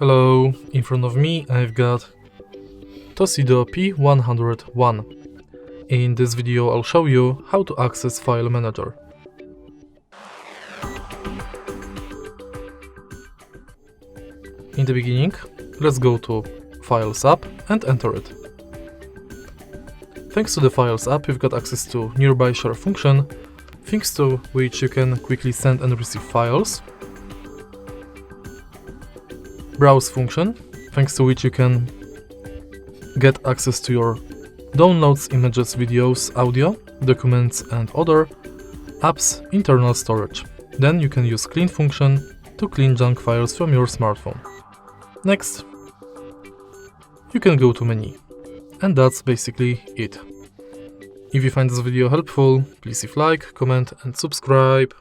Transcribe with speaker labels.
Speaker 1: Hello, in front of me I've got TOSCIDO P101. In this video I'll show you how to access File Manager. In the beginning, let's go to Files app and enter it. Thanks to the Files app, you've got access to Nearby Share function, thanks to which you can quickly send and receive files. Browse function, thanks to which you can get access to your downloads, images, videos, audio, documents and other apps internal storage. Then you can use clean function to clean junk files from your smartphone. Next, you can go to menu. And that's basically it. If you find this video helpful, please leave like, comment and subscribe.